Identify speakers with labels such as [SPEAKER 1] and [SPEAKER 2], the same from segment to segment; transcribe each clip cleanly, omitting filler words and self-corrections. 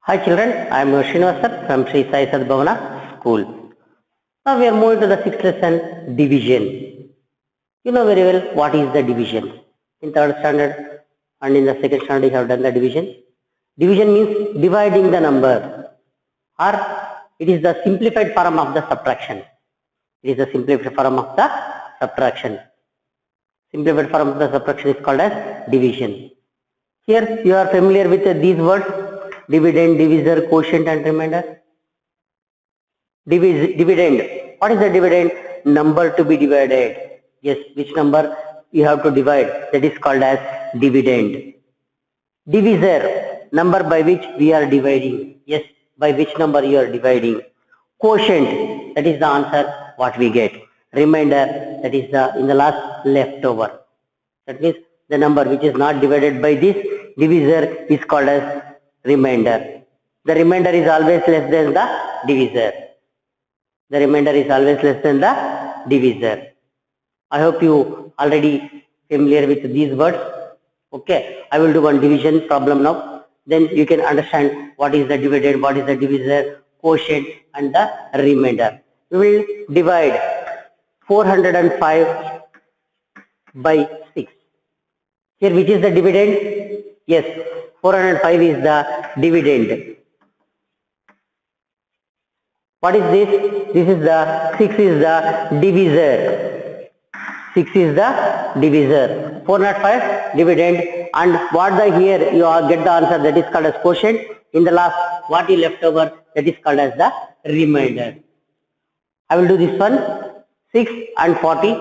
[SPEAKER 1] Hi children, I am Srinivas from Sri Sai Sadbhavana School. Now we are moving to the sixth lesson, division. You know very well what is the division. In third standard and in the second standard you have done the division. Division means dividing the number, or it is the simplified form of the subtraction. It is the simplified form of the subtraction. Simplified form of the subtraction is called as division. Here you are familiar with these words, dividend, divisor, quotient and remainder. Dividend. What is the dividend? Number to be divided. Yes, which number you have to divide, that is called as dividend. Divisor, number by which we are dividing. Yes, by which number you are dividing. Quotient, that is the answer what we get. Remainder, that is the in the last leftover. That means the number which is not divided by this divisor is called as remainder. The remainder is always less than the divisor. The remainder is always less than the divisor. I hope you already familiar with these words. Okay, I will do one division problem now. Then you can understand what is the dividend, what is the divisor, quotient and the remainder. We will divide 405 by 6. Here which is the dividend? Yes, 405 is the dividend. What is this? This is the 6 is the divisor. 6 is the divisor. 405 dividend, and what the here you get the answer, that is called as quotient. In the last what you left over, that is called as the remainder. I will do this one. 6 and 40.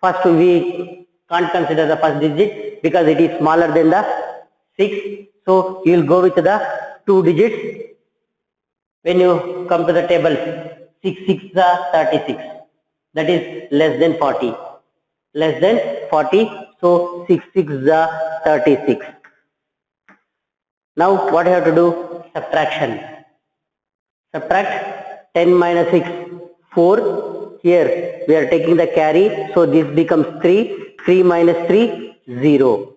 [SPEAKER 1] First we can't consider the first digit because it is smaller than the 6. So you will go with the 2 digits. When you come to the table, 6 6 is 36. That is less than 40. Less than 40. So 6 6 is 36. Now what you have to do? Subtraction. Subtract 10 minus 6, 4. Here we are taking the carry. So this becomes 3. 3 minus 3, 0.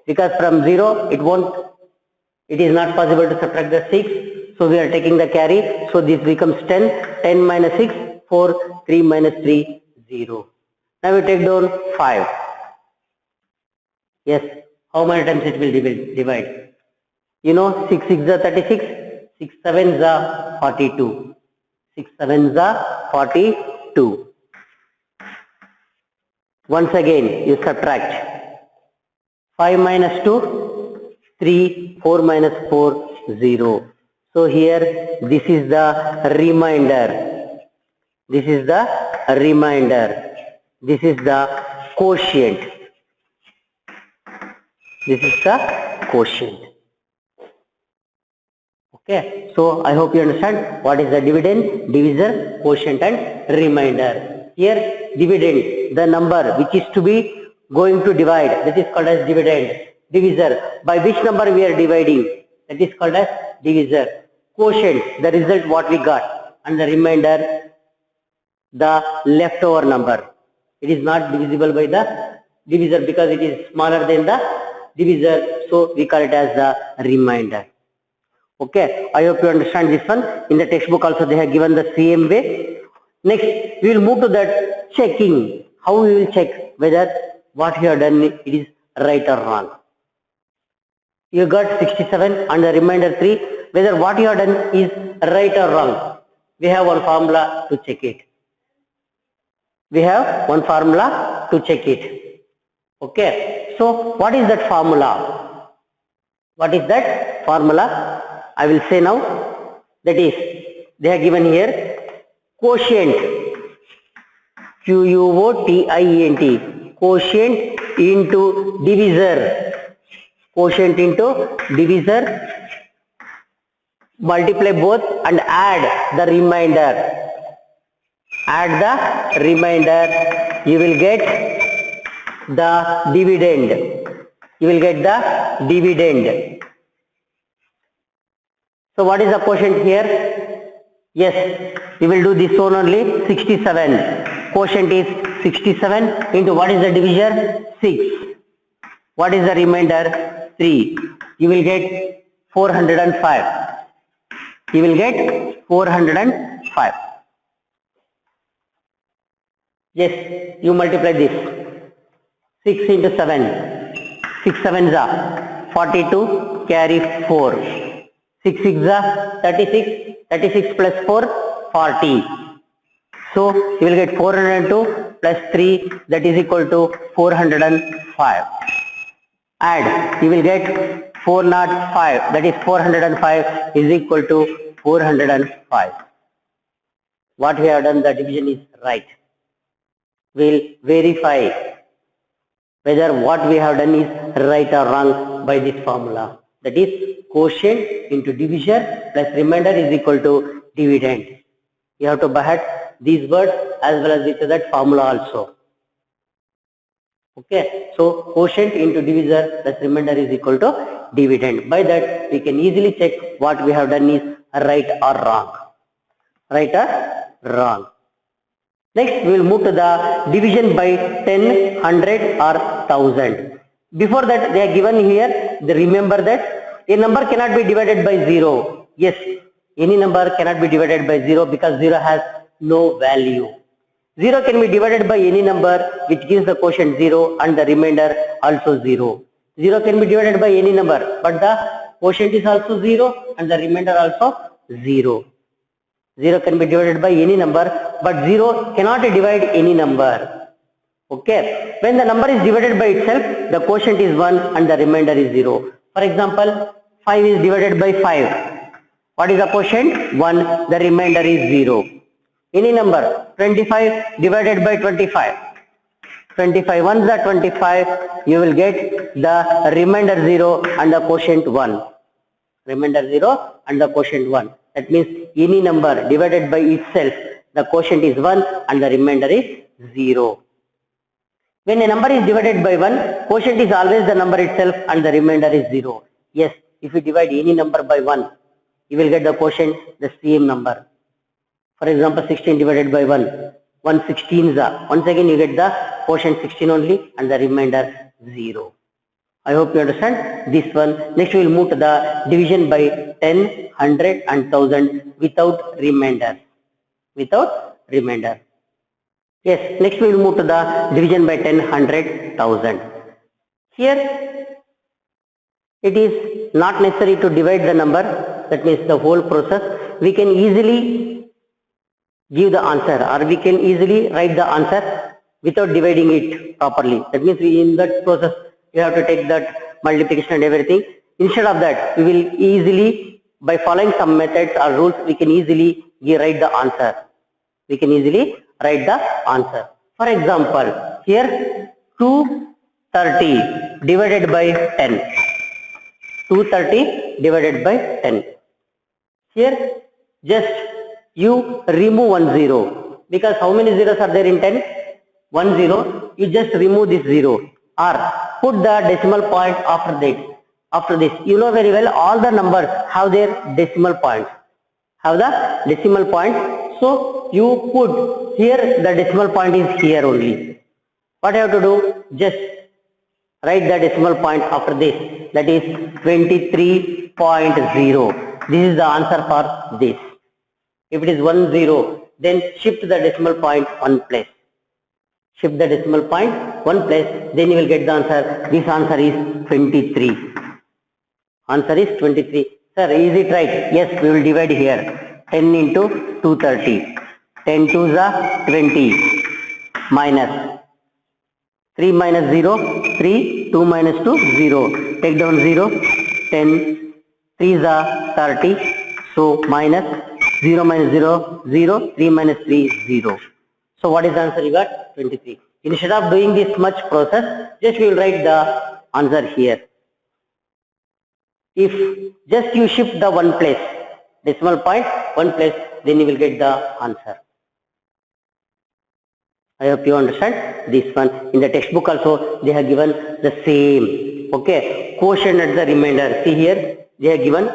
[SPEAKER 1] Because from 0 it is not possible to subtract the 6. So we are taking the carry. So this becomes 10. 10 minus 6, 4. 3 minus 3, 0. Now we take down 5. Yes. How many times it will divide? You know 6 6 is 36. 6 7 is 42. 6 7 is 42. Once again you subtract. 5 minus 2, 3. 4 minus 4, 0. So here this is the remainder. This is the remainder. This is the quotient. This is the quotient. Okay. So I hope you understand what is the dividend, divisor, quotient and remainder. Here dividend, the number which is to be going to divide, that is called as dividend. Divisor, by which number we are dividing, that is called as divisor. Quotient, the result what we got, and the remainder, the leftover number. It is not divisible by the divisor because it is smaller than the divisor, so we call it as the remainder. Okay, I hope you understand this one. In the textbook also they have given the same way. Next we will move to that checking. How we will check whether what you have done it is right or wrong. You got 67 and the remainder 3. Whether what you have done is right or wrong. We have one formula to check it. We have one formula to check it. Okay. So what is that formula? What is that formula? I will say now. That is, they have given here quotient. Quotient. Quotient into divisor. Quotient into divisor. Multiply both and add the remainder. Add the remainder. You will get the dividend. You will get the dividend. So what is the quotient here? Yes, we will do this one only. 67. Quotient is 67 into what is the divisor? 6. What is the remainder? 3. You will get 405. You will get 405. Yes, you multiply this. 6 into 7. 6 sevens are 42, carry 4. 6 six are 36. 36 plus 4, 40. So you will get 402 plus 3, that is equal to 405. Add, you will get 405, that is 405 is equal to 405. What we have done, the division is right. We'll verify whether what we have done is right or wrong by this formula. That is quotient into divisor plus remainder is equal to dividend. You have to behead these words as well as with that formula also. Okay, so quotient into divisor plus remainder is equal to dividend. By that we can easily check what we have done is right or wrong. Right or wrong. Next we will move to the division by 10, 100 or 1000. Before that they are given here, they remember that a number cannot be divided by 0. Yes, any number cannot be divided by 0 because 0 has no value. 0 can be divided by any number which gives the quotient 0 and the remainder also 0. 0 can be divided by any number but the quotient is also 0 and the remainder also 0. 0 can be divided by any number but 0 cannot divide any number. Okay, when the number is divided by itself, the quotient is 1 and the remainder is 0. For example, 5 is divided by 5. What is the quotient? 1, the remainder is 0. Any number, 25 divided by 25. 25 ones are 25, you will get the remainder 0 and the quotient 1. Remainder 0 and the quotient 1. That means any number divided by itself, the quotient is 1 and the remainder is 0. When a number is divided by 1, quotient is always the number itself and the remainder is 0. Yes, if you divide any number by 1, you will get the quotient the same number. For example, 16 divided by 1, 1 16 once again you get the quotient 16 only and the remainder 0. I hope you understand this one. Next we will move to the division by 10, 100 and 1000 without remainder. Without remainder. Yes, next we will move to the division by 10, 100, 1000. Here it is not necessary to divide the number, that means the whole process. We can easily give the answer or we can easily write the answer without dividing it properly. That means in that process you have to take that multiplication and everything. Instead of that, we will easily, by following some methods or rules, we can easily write the answer. We can easily write the answer. For example, here 230 divided by 10. 230 divided by 10. Here just you remove 1 0 because how many zeros are there in 10? 1 0. You just remove this 0 or put the decimal point after that. After this, you know very well all the numbers have their decimal points. Have the decimal point. So you put here the decimal point is here only. What you have to do? Just write the decimal point after this. That is 23.0. This is the answer for this. If it is 1 0, then shift the decimal point one place. Shift the decimal point one place, then you will get the answer. This answer is 23. Answer is 23. Sir, is it right? Yes, we will divide here. 10 into 230. 10 2s are 20 minus 3 minus 0, 3, 2 minus 2, 0. Take down 0, 10, 3s are 30. So minus 0 minus 0, 0, 3 minus 3, 0. So what is the answer you got? 23. Instead of doing this much process, just we will write the answer here. If just you shift the one place, decimal point one place, then you will get the answer. I hope you understand this one. In the textbook also they have given the same. Okay, quotient and the remainder. See here they have given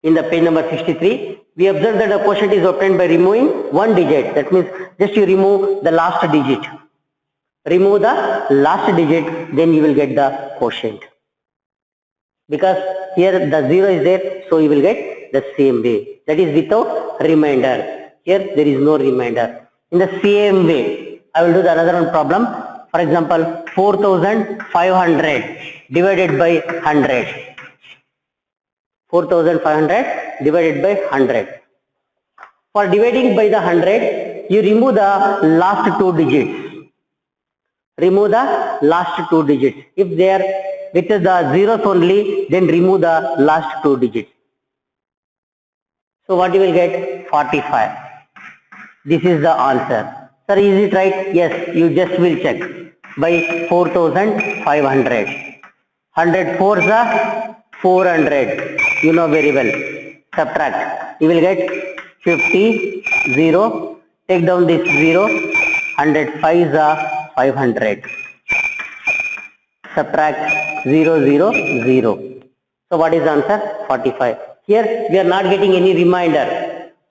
[SPEAKER 1] in the page number 63. We observe that the quotient is obtained by removing one digit. That means just you remove the last digit. Remove the last digit, then you will get the quotient. Because here the 0 is there, so you will get the same way. That is without remainder. Here there is no remainder. In the same way, I will do the another one problem. For example, 4500 divided by 100. 4500 divided by 100. For dividing by the 100, you remove the last two digits. Remove the last two digits. If they are with the zeros only, then remove the last two digits. So what you will get? 45. This is the answer. Sir, is it right? Yes, you just will check. By 4500. 100 fours are 400. You know very well. Subtract. You will get 50, 0. Take down this 0. 100 fives are 500. Subtract 0, 0, 0. So what is the answer? 45. Here we are not getting any remainder.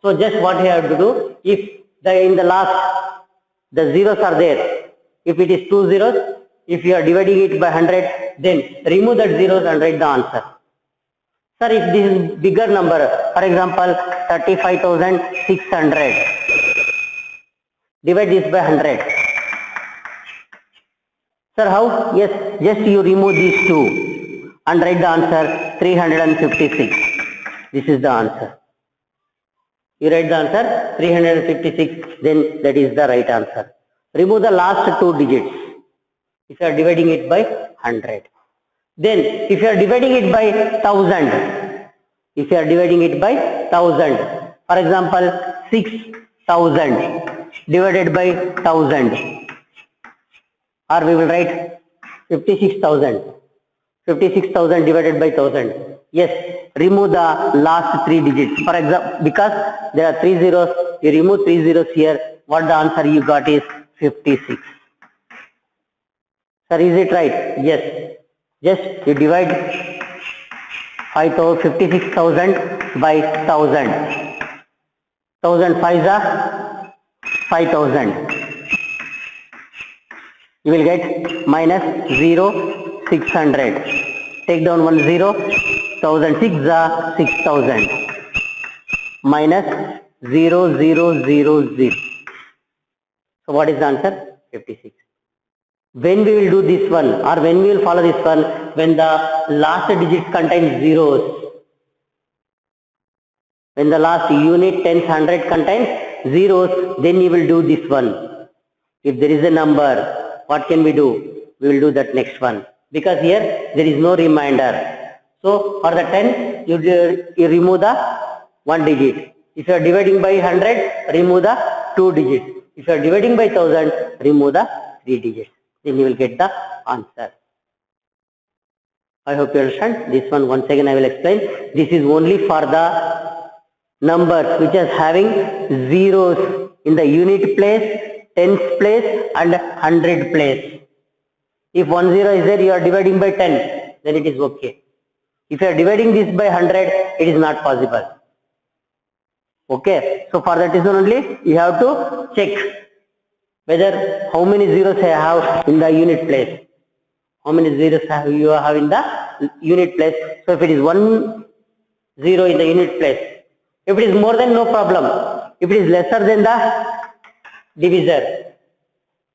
[SPEAKER 1] So just what we have to do, if in the last the zeros are there, if it is two zeros, if you are dividing it by 100, then remove that zeros and write the answer. Sir, if this is bigger number, for example 35,600, divide this by 100. Sir, how? Yes, just you remove these two and write the answer 356. This is the answer. You write the answer 356, then that is the right answer. Remove the last two digits if you are dividing it by 100. Then if you are dividing it by 1000, if you are dividing it by 1000, for example 6000 divided by 1000, or we will write 56,000. 56,000 divided by 1000. Yes, remove the last three digits. For example, because there are three zeros, you remove three zeros here. What the answer you got is 56. Sir, is it right? Yes. Just you divide 56,000 by 1000. 1000 fives are 5000. You will get minus 0, 600. Take down one 0. 1006 are 6000. Minus 0, 0, 0, 0. So what is the answer? 56. When we will do this one, or when we will follow this one, when the last digits contain zeros, when the last unit, tens, hundred contains zeros, then you will do this one. If there is a number, what can we do? We will do that next one, because here there is no remainder. So for the 10, you remove the one digit. If you are dividing by 100, remove the two digits. If you are dividing by 1000, remove the three digits. Then you will get the answer. I hope you understand. This one once again I will explain. This is only for the numbers which is having zeros in the unit place, tens place and hundred place. If 10 is there, you are dividing by 10, then it is okay. If you are dividing this by 100, it is not possible. Okay, so for that reason only you have to check whether how many zeros I have in the unit place. How many zeros you have in the unit place. So if it is 10 in the unit place, if it is more than, no problem. If it is lesser than the divisor,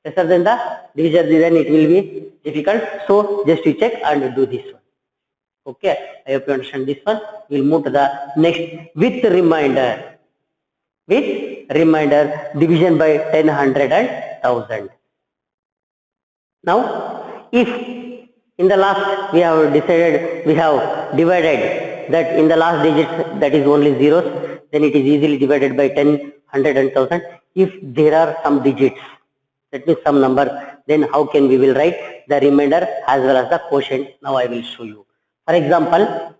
[SPEAKER 1] then it will be difficult. So just you check and do this one. Okay, I hope you understand this one. We will move to the next with remainder. With remainder, division by 10, 100 and 1000. Now, if in the last we have divided that in the last digits, that is only zeros, then it is easily divided by 10, 100 and 1000. If there are some digits, that means some number, then how can we will write the remainder as well as the quotient? Now I will show you. For example,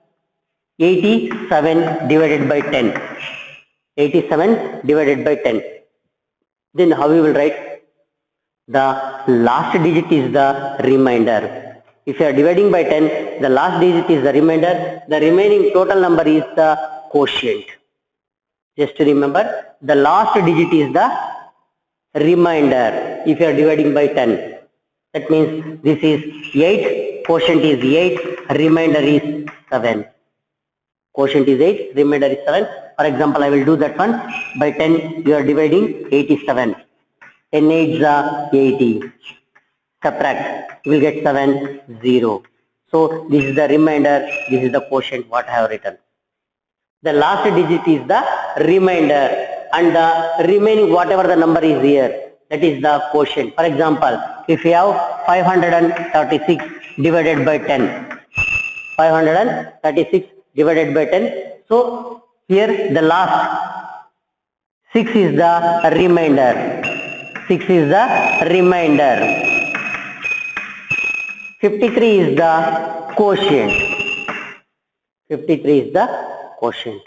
[SPEAKER 1] 87 divided by 10. 87 divided by 10. Then how we will write? The last digit is the remainder. If you are dividing by 10, the last digit is the remainder. The remaining total number is the quotient. Just to remember, the last digit is the remainder. If you are dividing by 10, that means this is 8, quotient is 8, remainder is 7. Quotient is 8, remainder is 7. For example, I will do that one. By 10, you are dividing 87. 10 8 is 80. Subtract, you will get 7, 0. So this is the remainder, this is the quotient what I have written. The last digit is the remainder and the remaining whatever the number is here, that is the quotient. For example, if you have 536 divided by 10, 536 divided by 10, so here the last 6 is the remainder, 6 is the remainder, 53 is the quotient, 53 is the quotient.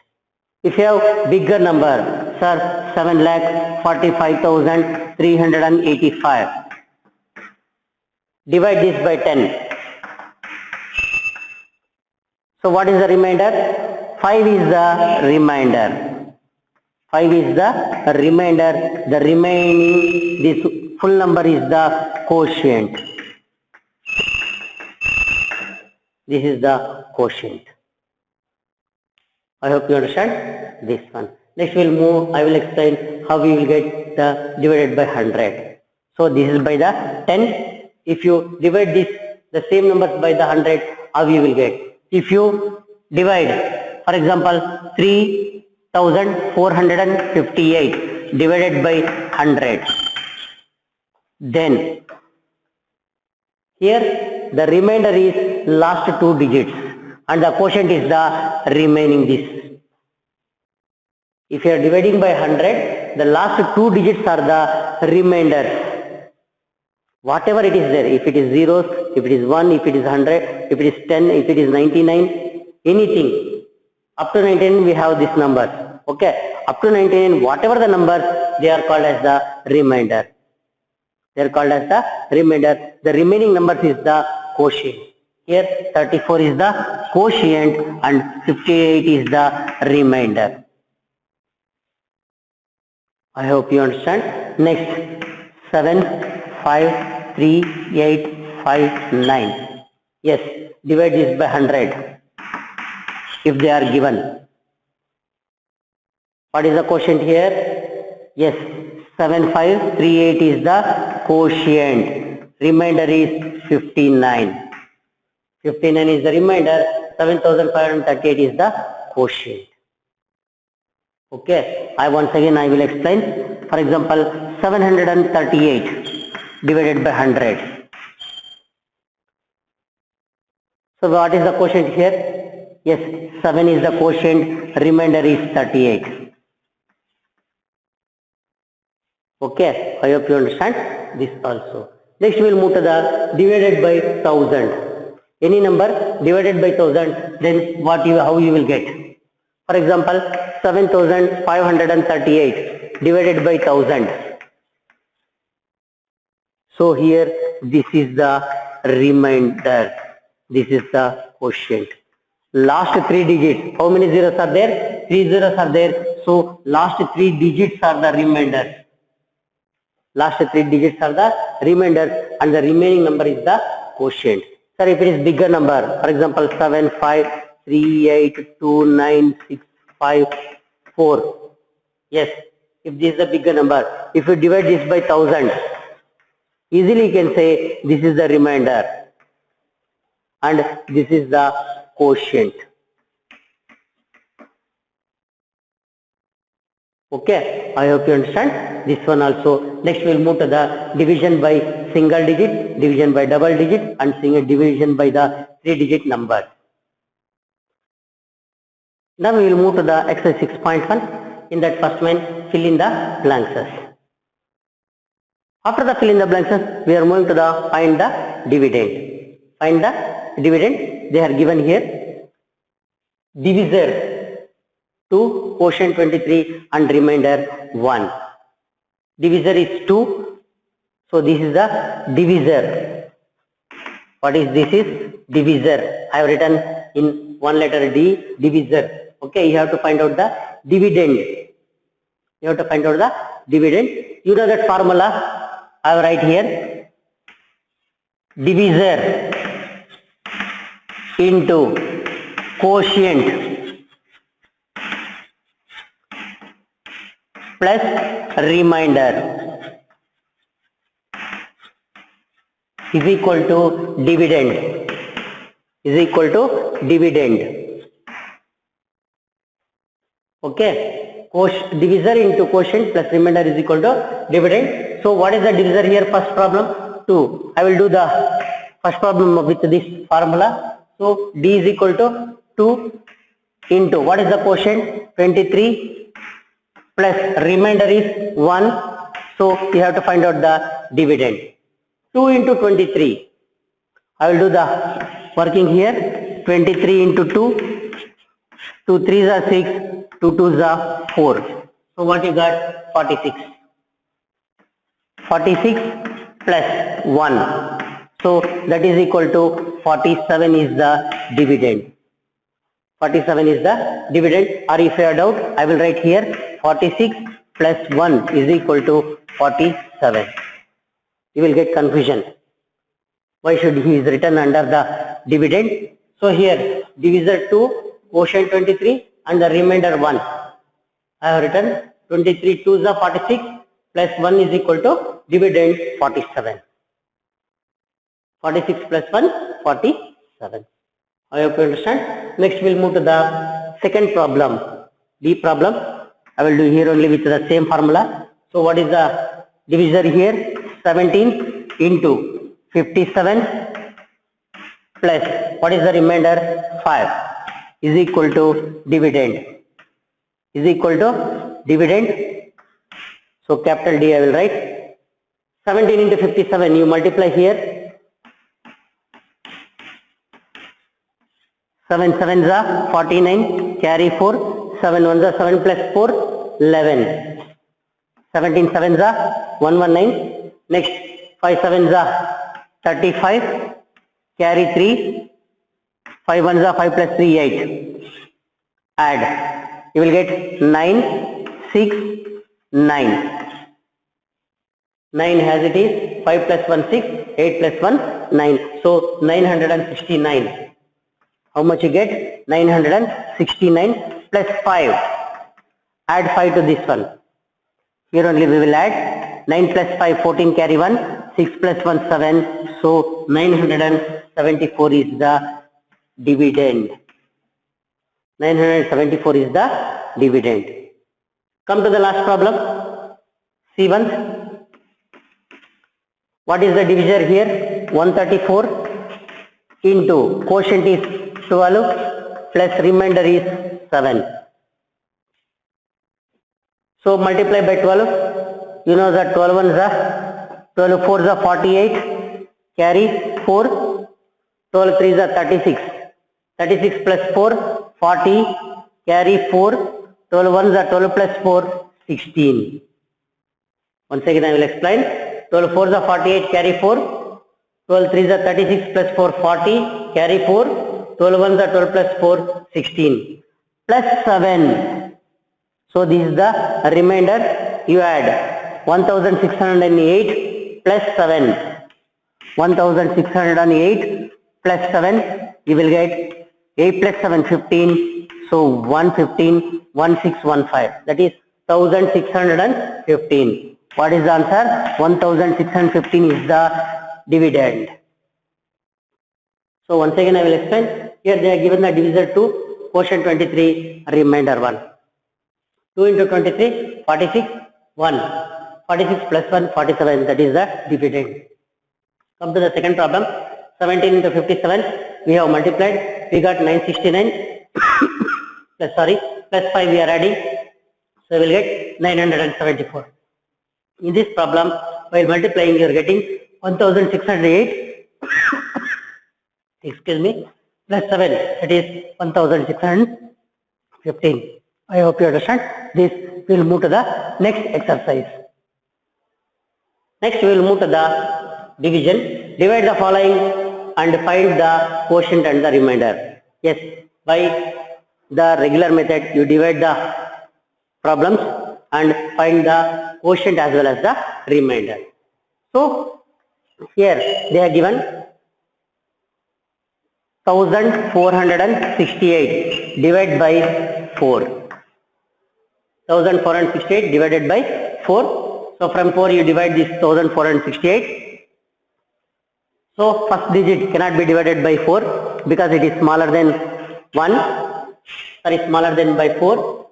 [SPEAKER 1] If you have bigger number, sir, 7,45,385, divide this by 10. So what is the remainder? 5 is the remainder. 5 is the remainder. The remaining, this full number is the quotient. This is the quotient. I hope you understand this one. Next we will move, I will explain how we will get the divided by 100. So this is by the 10. If you divide this, the same numbers by the 100, how you will get? If you divide, for example, 3,458 divided by 100, then here the remainder is last two digits and the quotient is the remaining this. If you are dividing by 100, the last two digits are the remainders. Whatever it is there, if it is zeros, if it is 1, if it is 100, if it is 10, if it is 99, anything. Up to 99 we have these numbers. Okay, up to 99, whatever the numbers, they are called as the remainder. They are called as the remainder. The remaining numbers is the quotient. Here 34 is the quotient and 58 is the remainder. I hope you understand. Next, 7, 5, 3, 8, 5, 9. Yes, divide this by 100 if they are given. What is the quotient here? Yes, 7, 5, 3, 8 is the quotient. Remainder is 59. 59 is the remainder. 7,538 is the quotient. Okay, once again I will explain. For example, 738 divided by 100. So what is the quotient here? Yes, 7 is the quotient, remainder is 38. Okay, I hope you understand this also. Next we will move to the divided by 1000. Any number divided by 1000, then how you will get? For example, 7,538 divided by 1000. So here this is the remainder, this is the quotient. Last three digits, how many zeros are there? 3 zeros are there. So last three digits are the remainders. Last three digits are the remainders and the remaining number is the quotient. Sir, if it is bigger number, for example 7, 5, 3, 8, 2, 9, 6, 5, 4. Yes, if this is the bigger number, if you divide this by 1000, easily you can say this is the remainder and this is the quotient. Okay, I hope you understand this one also. Next we will move to the division by single digit, division by double digit and single division by the 3-digit number. Now we will move to the exercise 6.1. In that first one, fill in the blanks. After the fill in the blanks, we are moving to the find the dividend. Find the dividend. They are given here. Divisor 2, quotient 23 and remainder 1. Divisor is 2. So this is the divisor. What is this? Is divisor. I have written in one letter D, divisor. Okay, you have to find out the dividend. You have to find out the dividend. You know that formula I will write here. Divisor into quotient plus remainder is equal to dividend, is equal to dividend. Okay, divisor into quotient plus remainder is equal to dividend. So what is the divisor here? First problem 2. I will do the first problem with this formula. So d is equal to 2 into what is the quotient? 23 plus remainder is 1. So you have to find out the dividend. 2 into 23. I will do the working here. 23 into 2. 2 3s are 6. 2 2s are 4. So what you got? 46. 46 plus 1. So that is equal to 47 is the dividend. 47 is the dividend, or if you have doubt, I will write here 46 plus 1 is equal to 47. You will get confusion. Why should he is written under the dividend? So here divisor 2, quotient 23 and the remainder 1. I have written 23 2s are 46 plus 1 is equal to dividend 47. 46 plus 1, 47. I hope you understand. Next we'll move to the second problem, D problem. I will do here only with the same formula. So what is the divisor here? 17 into 57 plus what is the remainder? 5 is equal to dividend, is equal to dividend. So capital D I will write. 17 into 57 you multiply here. 7 7s are 49, carry 4, 7 1s are 7 plus 4, 11. 17 7s are 119. Next 5 7s are 35, carry 3, 5 1s are 5 plus 3, 8. Add, you will get 9, 6, 9. 9 as it is, 5 plus 1 6, 8 plus 1 9. So 969. How much you get? 969 plus 5. Add 5 to this one. Here only we will add 9 plus 5, 14, carry 1, 6 plus 1, 7. So 974 is the dividend. 974 is the dividend. Come to the last problem. C1. What is the divisor here? 134 into quotient is 12 plus remainder is 7. So multiply by 12. You know that 12 ones are 12 4s are 48. Carry 4. 12 3s are 36. 36 plus 4 40. Carry 4. 12 ones are 12 plus 4 16. Once again I will explain. 12 4s are 48. Carry 4. 12 3s are 36 plus 4 40. Carry 4. 12 ones are 12 plus 4 16 plus 7. So this is the remainder. You add 1608 plus 7. 1608 plus 7. You will get 8 plus 7 15. So 115 1615. That is 1615. What is the answer? 1615 is the dividend. So once again I will explain. Here they are given the divisor 2, quotient 23, remainder 1. 2 into 23, 46, 1. 46 plus 1, 47, that is the dividend. Come to the second problem. 17 into 57, we have multiplied, we got 969, plus 5 we are adding, so we will get 974. In this problem, while multiplying you are getting 1608, excuse me, plus 7, that is 1615. I hope you understand. This we will move to the next exercise. Next we will move to the division. Divide the following and find the quotient and the remainder. Yes, by the regular method you divide the problems and find the quotient as well as the remainder. So here they are given 1468 divided by 4. 1468 divided by 4. So from 4 you divide this 1468. So first digit cannot be divided by 4 because it is smaller than 1, sorry, smaller than by 4.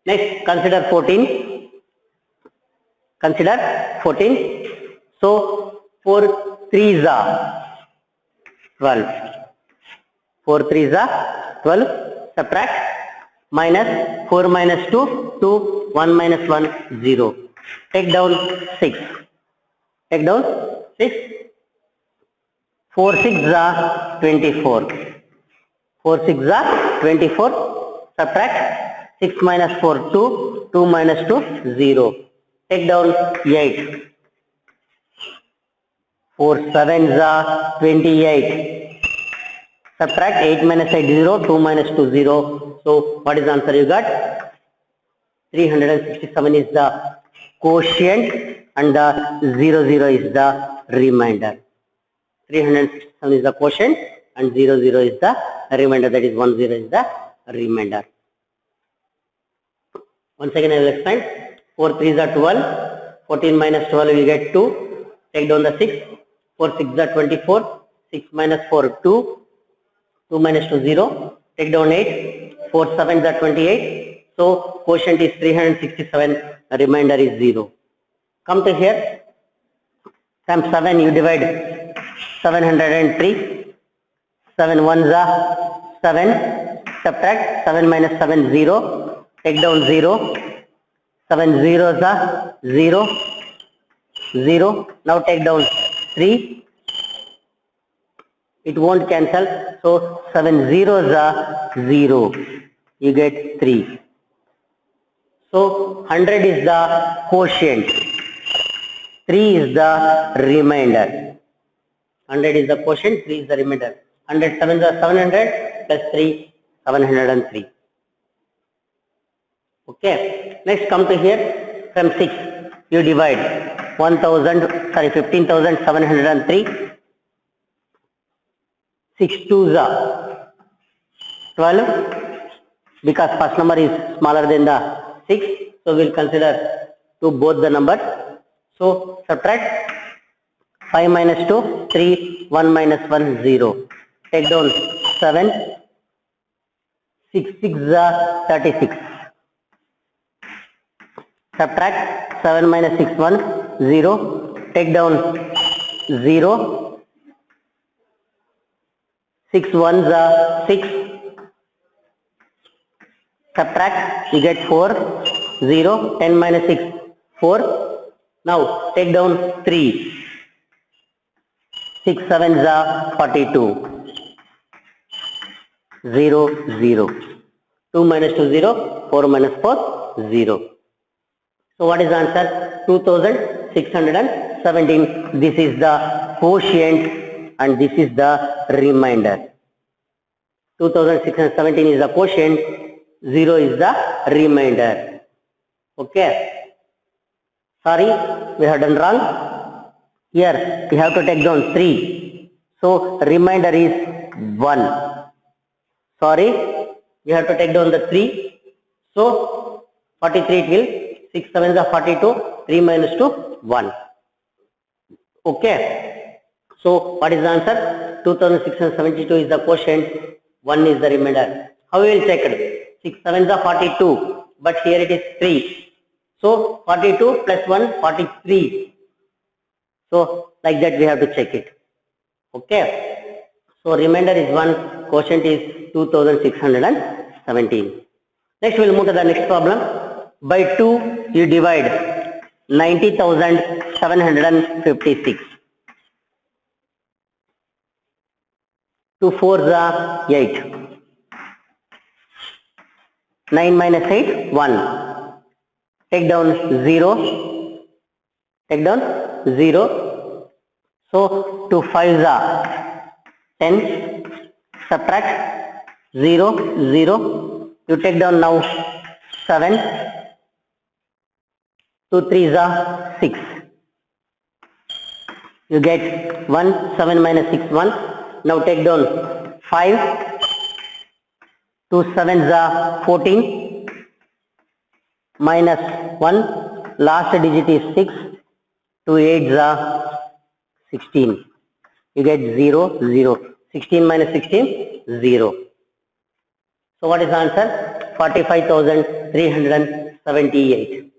[SPEAKER 1] Next, consider 14. Consider 14. So 4 3s are 12. 4 3s are 12. Subtract minus 4 minus 2, 2, 1 minus 1, 0. Take down 6. Take down 6. 4 6s are 24. 4 6s are 24. Subtract 6 minus 4, 2, 2 minus 2, 0. Take down 8. 4 7s are 28. Subtract 8 minus 8, 0, 2 minus 2, 0. So what is the answer you got? 367 is the quotient and the 00 is the remainder. 367 is the quotient and 00 is the remainder, that is 10 is the remainder. Once again I will explain. 4 3s are 12. 14 minus 12 we get 2. Take down the 6. 4 6s are 24. 6 minus 4 2. 2 minus 2 0. Take down 8. 4 7s are 28. So quotient is 367. Remainder is 0. Come to here. From 7 you divide 703. 7 1s are 7. Subtract 7 minus 7 0. Take down 0. 7 zeros are 0. 0. Now take down 3. It won't cancel. So 7 zeros are 0. You get 3. So 100 is the quotient. 3 is the remainder. 100 is the quotient, 3 is the remainder. 100 7 are 700 plus 3, 703. Okay. Next come to here. From 6 you divide 15,703. 6 2s are 12 because first number is smaller than the 6. So we will consider to both the numbers. So subtract 5 minus 2, 3, 1 minus 1, 0. Take down 7. 6 6s are 36. Subtract 7 minus 6, 1, 0. Take down 0. 6 1s are 6. Subtract, you get 4, 0. 10 minus 6, 4. Now take down 3. 6 7s are 42. 0, 0. 2 minus 2, 0. 4 minus 4, 0. So what is the answer? 2617. This is the quotient and this is the remainder. 2617 is the quotient, 0 is the remainder. Okay. Sorry, we have done wrong. Here we have to take down 3. So remainder is 1. Sorry, we have to take down the 3. So 43 it will. 6 7s are 42. 3 minus 2, 1. Okay. So what is the answer? 2672 is the quotient. 1 is the remainder. How we will check it? 6 7s are 42. But here it is 3. So 42 plus 1, 43. So like that we have to check it. Okay. So remainder is 1. Quotient is 2617. Next we will move to the next problem. By 2 you divide 90,756. 2 4s are 8. 9 minus 8, 1. Take down 0. Take down 0. So 2 5s are 10. Subtract 0, 0. You take down now 7. 2 3s are 6. You get 1. 7 minus 6, 1. Now take down 5. 2 7s are 14. minus 1, last digit is 6, 2 8s are 16. You get 0, 0. 16 minus 16, 0. So what is the answer? 45,378.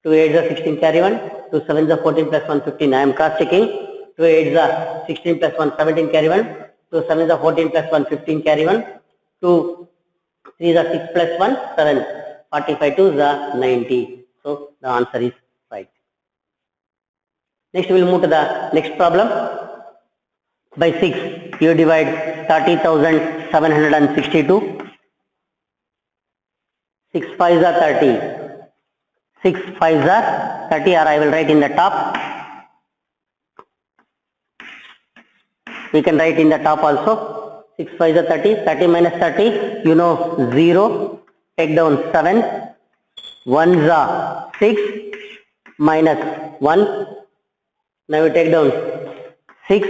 [SPEAKER 1] 2 8s are 16, carry 1. 2 7s are 14 plus 1, 15. I am cross checking. 2 8s are 16 plus 1, 17, carry 1. 2 7s are 14 plus 1, 15, carry 1. 2 3s are 6 plus 1, 7. 45 2s are 90. So the answer is right. Next we will move to the next problem. By 6 you divide 30,762. 6 5s are 30. 6 5s are 30, or I will write in the top. We can write in the top also. 6 5s are 30. 30 minus 30, you know, 0. Take down 7. 1s are 6 minus 1. Now we take down 6.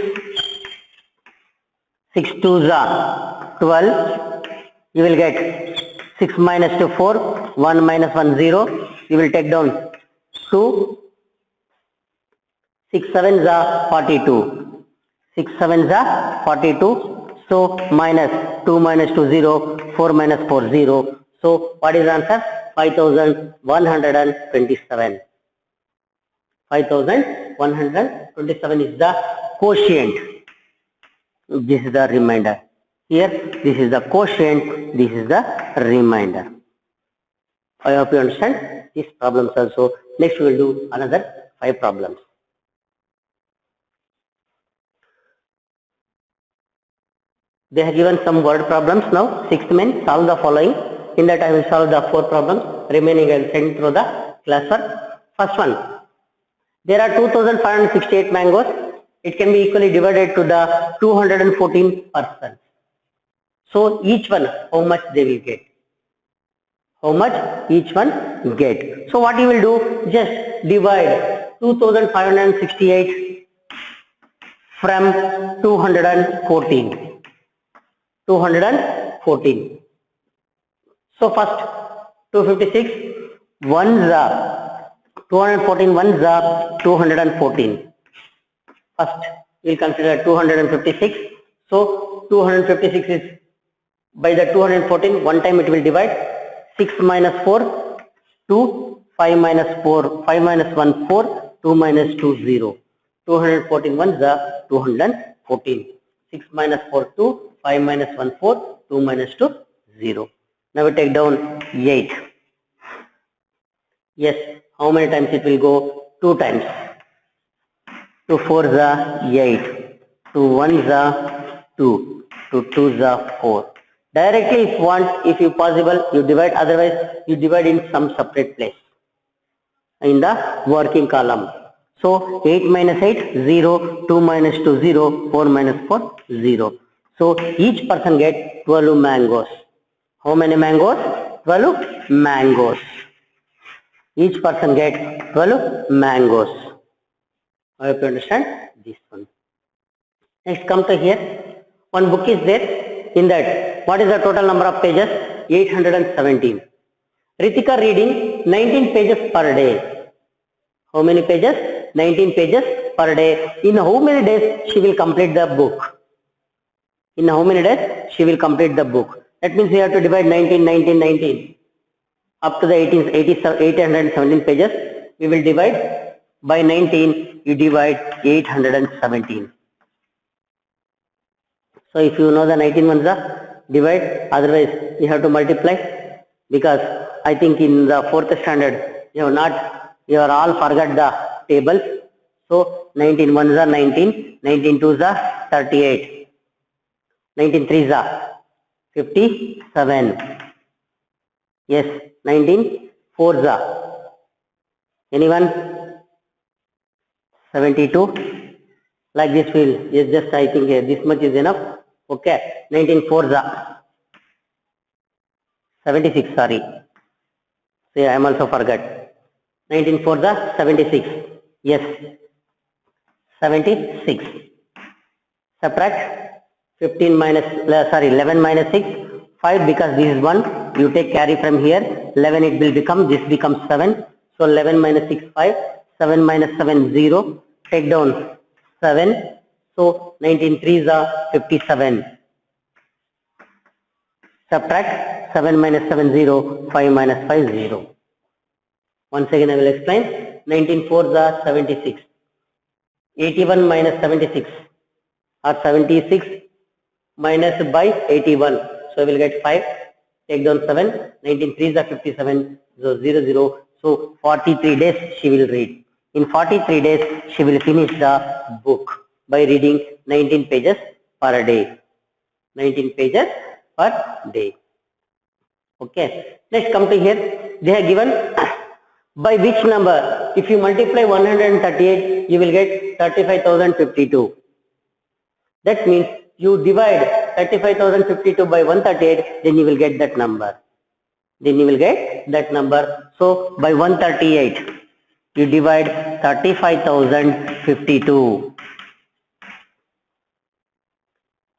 [SPEAKER 1] 6 2s are 12. You will get 6 minus 2 4. 1 minus 1 0. You will take down 2. 6 7s are 42. 6 7s are 42. So minus 2 minus 2 0. 4 minus 4 0. So what is the answer? 5,127. 5,127 is the quotient. This is the remainder. Here this is the quotient, this is the remainder. I hope you understand these problems also. Next we will do another 5 problems. They have given some word problems now. 6th main, solve the following. In that I will solve the 4 problems. Remaining I will send through the classwork. First one. There are 2,568 mangoes. It can be equally divided to the 214 persons. So each one, how much they will get? How much each one get? So what you will do? Just divide 2,568 from 214. 214. So first 256 ones are 214 ones are 214. First we will consider 256. So 256 is by the 214, one time it will divide. 6 minus 4 2, 5 minus 4, 5 minus 1 4, 2 minus 2 0. 214 ones are 214. 6 minus 4 2, 5 minus 1 4, 2 minus 2 0. Now we take down 8. Yes, how many times it will go? 2 times. 2 4s are 8. 2 1s are 2. 2 2s are 4. Directly if want, if you possible, you divide, otherwise you divide in some separate place in the working column. So 8 minus 8 0, 2 minus 2 0, 4 minus 4 0. So each person get 12 mangoes. How many mangoes? 12 mangoes. Each person get 12 mangoes. I hope you understand this one. Next come to here. One book is there. In that, what is the total number of pages? 817. Ritika reading 19 pages per day. How many pages? 19 pages per day. In how many days she will complete the book? In how many days she will complete the book? That means we have to divide 19, 19, 19. Up to the 817 pages. We will divide by 19. You divide 817. So if you know the 19 ones are, divide, otherwise you have to multiply, because I think in the 4th standard you are all forgot the tables. So 19 ones are 19, 19 twos are 38, 19 threes are 57. Yes, 19 fours are, anyone? 72. Like this will, yes, just I think this much is enough. Okay, 19 fours are 76, sorry. See, I am also forgot. 19 fours are 76. Yes, 76. Subtract 15 minus, sorry, 11 minus 6, 5, because this is 1, You take carry from here. 11 it will become, this becomes 7. So 11 minus 6, 5. 7 minus 7, 0. Take down 7. So 19 3s are 57. Subtract 7 minus 7, 0. 5 minus 5, 0. Once again I will explain. 19 4s are 76. 81 minus 76 or 76 minus by 81. So I will get 5. Take down 7. 19 3s are 57. So 0 0. So 43 days she will read. In 43 days she will finish the book by reading 19 pages per day. 19 pages per day. Okay. Let's come to here. They have given by which number? If you multiply 138, you will get 35,052. That means you divide 35,052 by 138, then you will get that number. So by 138, you divide 35,052.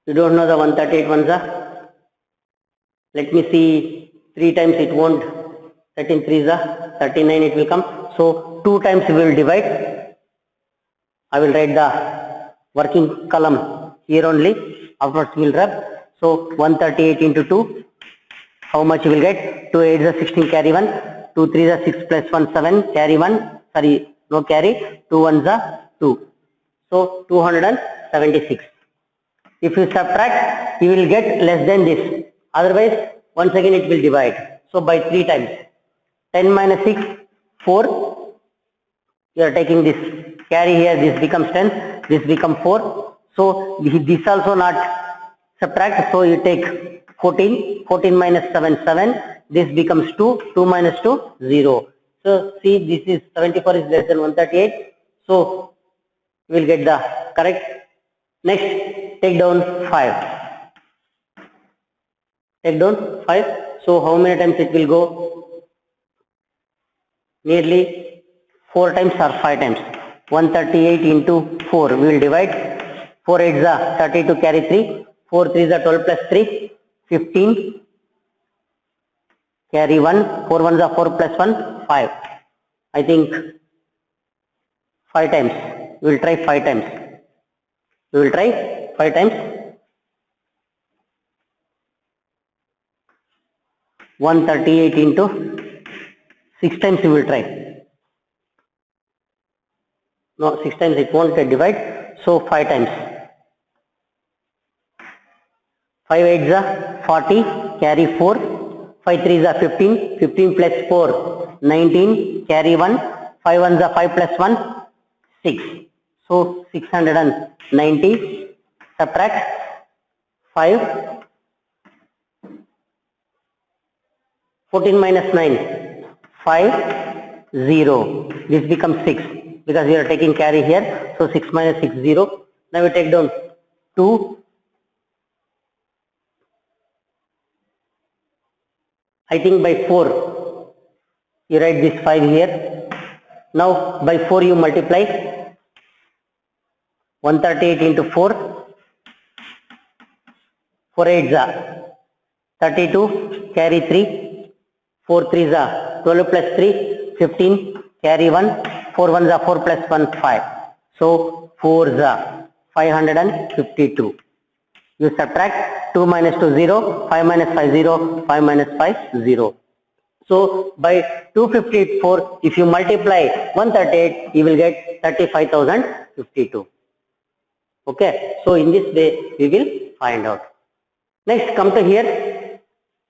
[SPEAKER 1] You don't know the 138 ones, let me see, 3 times it won't. 13 3s are 39 it will come. So 2 times we will divide. I will write the working column here only. Afterwards we will rub. So 138 into 2. How much you will get? 2 8s are 16, carry 1. 2 3s are 6 plus 1 7, carry 1. Sorry, no carry. 2 1s are 2. So 276. If you subtract, you will get less than this. Otherwise, once again it will divide. So by 3 times. 10 minus 6, 4. You are taking this. Carry here, this becomes 10. This becomes 4. So this also not subtract. So you take 14. 14 minus 7, 7. This becomes 2. 2 minus 2, 0. So see, this is 74 is less than 138. So we will get the correct. Next, take down 5. Take down 5. So how many times it will go? Nearly 4 times or 5 times. 138 into 4. We will divide. 4 8s are 32, carry 3. 4 3s are 12 plus 3. 15. Carry 1. 4 1s are 4 plus 1. 5. I think 5 times. We will try 5 times. 138 into 6 times we will try. No, 6 times it won't get divide. So 5 times. 5 8s are 40, carry 4. 5 3s are 15. 15 plus 4, 19, carry 1. 5 1s are 5 plus 1, 6. So 690. Subtract 5. 14 minus 9, 5, 0. This becomes 6 because we are taking carry here. So 6 minus 6, 0. Now we take down 2. I think by 4. You write this 5 here. Now by 4 you multiply. 138 into 4. 4 8s are 32, carry 3. 4 3s are 12 plus 3, 15, carry 1. 4 1s are 4 plus 1, 5. So 4s are 552. You subtract 2 minus 2, 0. 5 minus 5, 0. 5 minus 5, 0. So by 254, if you multiply 138, you will get 35,052. Okay. So in this way, we will find out. Next, come to here.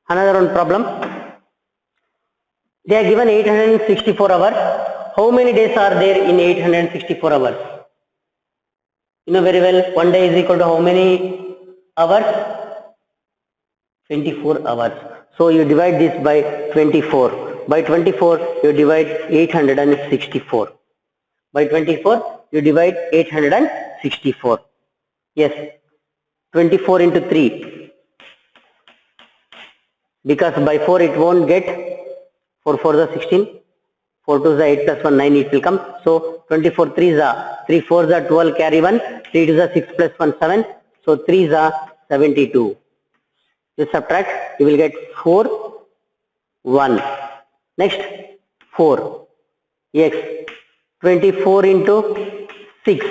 [SPEAKER 1] Another one problem. They are given 864 hours. How many days are there in 864 hours? You know very well, one day is equal to how many hours? 24 hours. So you divide this by 24. By 24, you divide 864. By 24, you divide 864. Yes, 24 into 3. Because by 4 it won't get. 4 4 is 16. 4 2 is 8 plus 1, 9 it will come. So 24 3s are 3 4s are 12, carry 1. 3 2 is 6 plus 1, 7. So 3s are 72. You subtract, you will get 4 1. Next 4. X 24 into 6.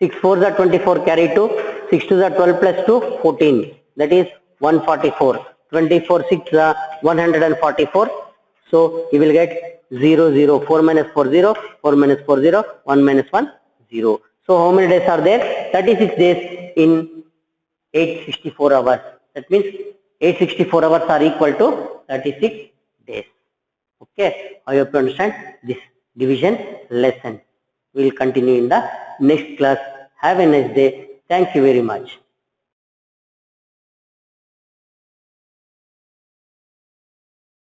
[SPEAKER 1] 6 4s are 24, carry 2. 6 2s are 12 plus 2, 14. That is 144. 24 6 are 144. So you will get 0 0. 4 minus 4 0. 4 minus 4 0. 1 minus 1 0. So how many days are there? 36 days in 864 hours. That means 864 hours are equal to 36 days. Okay, I hope you understand this division lesson. We will continue in the next class. Have a nice day. Thank you very much.